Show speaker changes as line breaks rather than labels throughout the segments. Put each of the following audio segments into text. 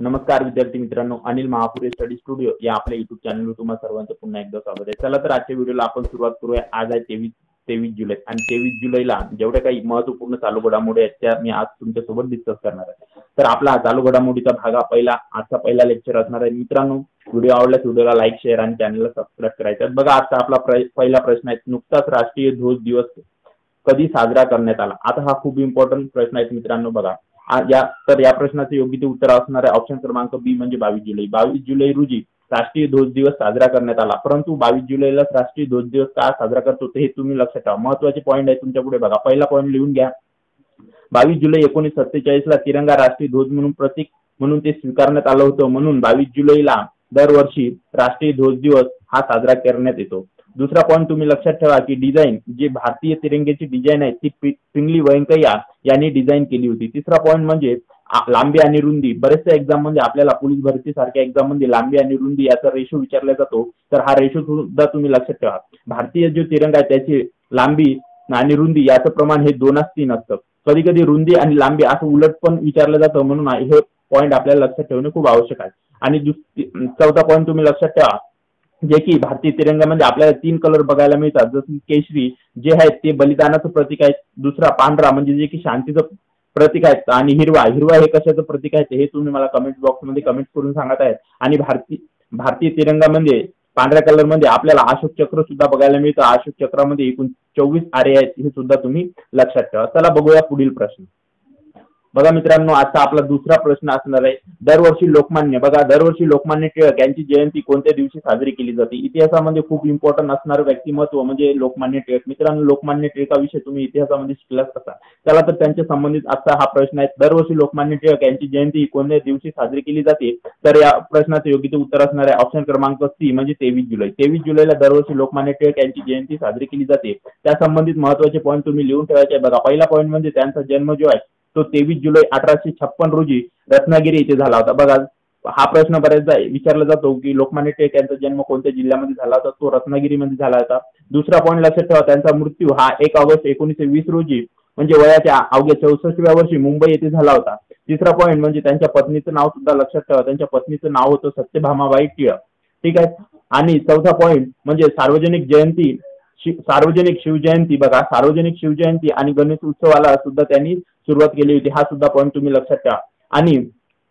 नमस्कार विद्यार्थी मित्रांनो, अनिल महापुरे स्टडी स्टुडिओ या आपल्या युट्यूब चॅनलवर तुम्हा सर्वांचं पुन्हा एकदा स्वागत आहे। चला तर आजच्या व्हिडिओला आपण सुरुवात करूया। आज आहे 23 जुलै आणि 23 जुलैला जेवढ्या काही महत्त्वपूर्ण चालू घडामोडी आहेत त्या मी आज तुमच्यासोबत डिस्कस करणार आहे। तर आपला चालू घडामोडीचा भाग आजचा पहिला लेक्चर असणार आहे। मित्रांनो, व्हिडिओ आवडल्यास व्हिडिओला लाईक, शेअर आणि चॅनलला सबस्क्राईब करायचं आहे। बघा, आजचा आपला पहिला प्रश्न आहे, नुकताच राष्ट्रीय ध्वज दिवस कधी साजरा करण्यात आला? आता हा खूप इम्पॉर्टंट प्रश्न आहे मित्रांनो। बघा, या प्रश्नाचे योग्य ते उत्तर असणार आहे ऑप्शन क्रमांक बी म्हणजे 22 जुलै। 22 जुलै रोजी राष्ट्रीय ध्वज दिवस साजरा करण्यात आला। परंतु 22 जुलैला राष्ट्रीय ध्वज दिवस का साजरा करतो हे तुम्ही लक्षात ठेवा। महत्त्वाचे पॉईंट आहे तुमच्या पुढे। बघा, पहिला पॉईंट लिहून घ्या। 22 जुलै 1947 ला तिरंगा राष्ट्रीय ध्वज म्हणून प्रतीक म्हणून ते स्वीकारण्यात आलं होतं, म्हणून 22 जुलैला दरवर्षी राष्ट्रीय ध्वज दिवस हा साजरा करण्यात येतो। दुसरा पॉईंट तुम्ही लक्षात ठेवा की डिझाईन, जे भारतीय तिरंग्याची डिझाईन आहे ती पिंगली व्यंकय्या यांनी डिझाईन केली होती। तिसरा पॉईंट म्हणजे लांबी आणि रुंदी। बरेचसे एक्झाम मध्ये आपल्याला पोलीस भरती सारख्या एक्झाम मध्ये लांबी आणि रुंदी याचा रेशो विचारला जातो, तर हा रेशो सुद्धा तुम्ही लक्षात ठेवा। भारतीय जो तिरंगा आहे त्याची लांबी आणि रुंदी याचं प्रमाण हे 2:3 असतं। कधी कधी रुंदी आणि लांबी असं उलट पण विचारलं जातं, म्हणून हे पॉईंट आपल्याला लक्षात ठेवणे खूप आवश्यक आहे। आणि चौथा पॉईंट तुम्ही लक्षात ठेवा, जे की भारतीय तिरंगामध्ये आपल्याला 3 कलर बघायला मिळतात, जसे केशरी जे आहे ते बलिदानाचं प्रतीक आहे, दुसरा पांढरा म्हणजे जे की शांतीचं प्रतीक आहे, आणि हिरवा हे कशाचं प्रतीक आहे हे तुम्ही मला कमेंट बॉक्स मध्ये कमेंट करून सांगत आहेत। आणि भारतीय तिरंगामध्ये पांढऱ्या कलर मध्ये आपल्याला अशोक चक्र सुद्धा बघायला मिळतं। अशोक चक्रामध्ये एकूण 24 आरे आहेत हे सुद्धा तुम्ही लक्षात ठेवा। चला बघूया पुढील प्रश्न। बघा मित्रांनो, आजचा आपला दुसरा प्रश्न असणार आहे, दरवर्षी लोकमान्य टिळक यांची जयंती कोणत्या दिवशी साजरी केली जाते? इतिहासामध्ये खूप इम्पॉर्टंट असणारं व्यक्तिमत्व म्हणजे लोकमान्य टिळक। मित्रांनो, लोकमान्य टिळकाविषयी तुम्ही इतिहासामध्ये शिकलाच असाल। चला तर त्यांच्या संबंधित आजचा हा प्रश्न आहे, दरवर्षी लोकमान्य टिळक यांची जयंती कोणत्या दिवशी साजरी केली जाते? तर या प्रश्नाचं योग्य ते उत्तर असणार आहे ऑप्शन क्रमांक सी म्हणजे 23 जुलै। 23 जुलैला दरवर्षी लोकमान्य टिळक यांची जयंती साजरी केली जाते। त्या संबंधित महत्त्वाचे पॉईंट तुम्ही लिहून ठेवायचे। बघा, पहिला पॉईंट म्हणजे त्यांचा जन्म जो आहे तो 23 जुलै 1856 रोजी रत्नागिरी येथे झाला होता। बघा, हा प्रश्न बऱ्याचदा विचारला जातो की लोकमान्य टिळक यांचा जन्म कोणत्या जिल्ह्यामध्ये झाला होता? तो रत्नागिरीमध्ये झाला होता। दुसरा पॉईंट लक्षात ठेवा, त्यांचा मृत्यू हा 1 ऑगस्ट 1920 रोजी म्हणजे वयाच्या अवघ्या 64व्या वर्षी मुंबई येथे झाला होता। तिसरा पॉईंट म्हणजे त्यांच्या पत्नीचं नाव सुद्धा लक्षात ठेवा, त्यांच्या पत्नीचं नाव होतं सत्यभामाबाई टिळक, ठीक आहे। आणि चौथा पॉईंट म्हणजे सार्वजनिक शिवजयंती। बघा, सार्वजनिक शिवजयंती आणि गणेश उत्सवाला सुद्धा त्यांनी सुरुवात केली होती, हा सुद्धा पॉईंट तुम्ही लक्षात ठेवा। आणि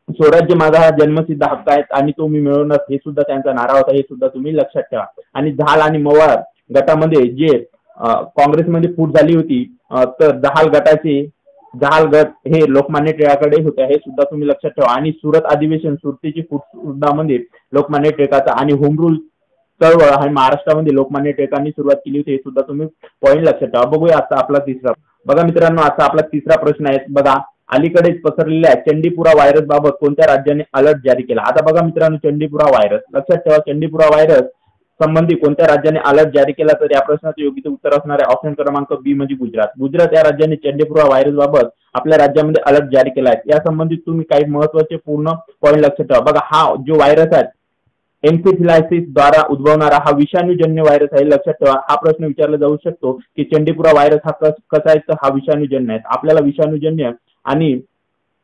स्वराज्य माझा हा जन्मसिद्ध हक्क आहे आणि तो मी मिळवणार हे सुद्धा त्यांचा नारा होता, हे सुद्धा तुम्ही लक्षात ठेवा। आणि झाल आणि मवाळ गटामध्ये जे काँग्रेसमध्ये फूट झाली होती, तर जहाल गट हे लोकमान्य टिळकाकडे होते, हे सुद्धा तुम्ही लक्षात ठेवा। आणि सुरत अधिवेशन, सुरतीची फूट सुद्धा मध्ये लोकमान्य टिळकाचा, आणि होम रूल चळवळ हा महाराष्ट्रामध्ये लोकमान्य टिळकांनी सुरुवात केली होती, हे सुद्धा तुम्ही पॉईंट लक्षात ठेवा। बघूया आता आपला तिसरा। बघा मित्रांनो, आता आपला तिसरा प्रश्न आहे। बघा, अलीकडेच पसरलेल्या चंडीपुरा व्हायरस बाबत कोणत्या राज्याने अलर्ट जारी केला? आता बघा मित्रांनो, चंडीपुरा व्हायरस लक्षात ठेवा, चंडीपुरा व्हायरस संबंधी कोणत्या राज्याने अलर्ट जारी केला? तर या प्रश्नाचं योग्य उत्तर असणार आहे ऑप्शन क्रमांक बी म्हणजे गुजरात या राज्याने चंडीपुरा व्हायरस बाबत आपल्या राज्यामध्ये अलर्ट जारी केला आहे। या संबंधित तुम्ही काही महत्त्वाचे पूर्ण पॉईंट लक्षात ठेवा। बघा, हा जो व्हायरस आहे एन्सेफेलायसिस द्वारा उद्भवणारा हा विषाणूजन्य व्हायरस आहे, लक्षात ठेवा। हा प्रश्न विचारला जाऊ शकतो की चंडीपुरा व्हायरस हा कसा आहे? तर हा विषाणूजन्य आहे। आपल्याला विषाणूजन्य आणि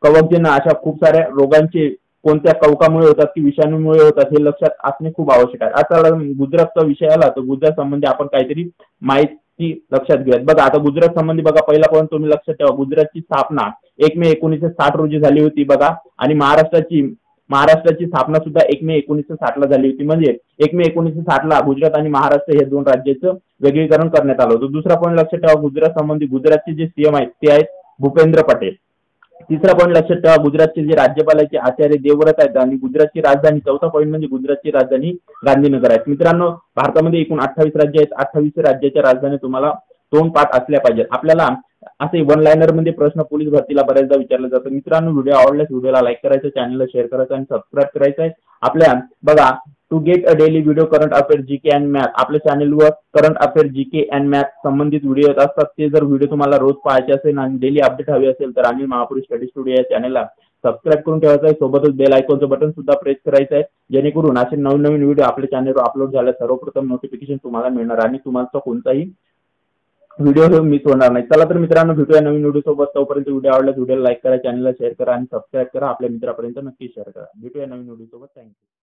कवकजन्य अशा खूप साऱ्या रोगांचे कोणत्या कवकामुळे होतात की विषाणूमुळे होतात हे लक्षात असणे खूप आवश्यक आहे। आता गुजरातचा विषय आला तर गुजरात संबंधी आपण काहीतरी माहिती लक्षात घेऊयात। बघा, आता गुजरात संबंधी बघा, पहिला पॉईंट तुम्ही लक्षात ठेवा, गुजरातची स्थापना 1 मे 1960 रोजी झाली होती। बघा, आणि महाराष्ट्राची स्थापना सुद्धा 1 मे 1960 ला झाली होती, म्हणजे 1 मे 1960 ला गुजरात आणि महाराष्ट्र हे दोन राज्याचं वेगळीकरण करण्यात आलं होतं। दुसरा पॉईंट लक्षात ठेवा, गुजरात संबंधी गुजरातचे जे सीएम आहेत ते आहेत भूपेंद्र पटेल। तिसरा पॉईंट लक्षात ठेवा, गुजरातचे जे राज्यपाल आहेत आचार्य देवव्रत आहेत, आणि गुजरातची राजधानी, चौथा पॉईंट म्हणजे गुजरातची राजधानी गांधीनगर आहे। मित्रांनो, भारतामध्ये एकूण 28 राज्य आहेत, 28 राज्याच्या राजधानी तुम्हाला दोन पाठ असल्या पाहिजेत। आपल्याला असे वन लाइनर मध्ये प्रश्न पोलीस भरतीला बऱ्याचदा विचारले जातात। मित्रांनो, व्हिडिओ आवडल्यास व्हिडिओला लाईक करायचं, चॅनलला शेअर करायचं आणि सबस्क्राईब करायचं आहे। आपल्या बघा, to get a daily video current affair GK and math आपल्या चॅनलवर current affair GK and math संबंधित व्हिडिओ येत असतात। ते जर व्हिडिओ तुम्हाला रोज पाहायचे असेल आणि डेली अपडेट हवी असेल तर अनिल महापुरे स्टडी स्टुडिओ या चॅनलला सबस्क्राईब करून ठेवायचं आहे, सोबतच बेल आयकॉनचं बटन सुद्धा प्रेस करायचं आहे, जेणेकरून असे नवीन व्हिडिओ आपल्या चॅनलवर अपलोड झाल्यास सर्वप्रथम नोटिफिकेशन तुम्हाला मिळणार आणि तुम्हाला कोणताही व्हिडिओ मिस होणार नाही. चला तर मित्रांनो, भेटूया नवीन व्हिडिओ सोबत. तोपर्यंत व्हिडिओ आवडल्यास व्हिडिओला लाईक करा, चॅनलला शेअर करा आणि सबस्क्राईब करा. आपल्या मित्रापर्यंत नक्की शेअर करा. भेटूया नवीन व्हिडिओ सोबत. थँक्यू.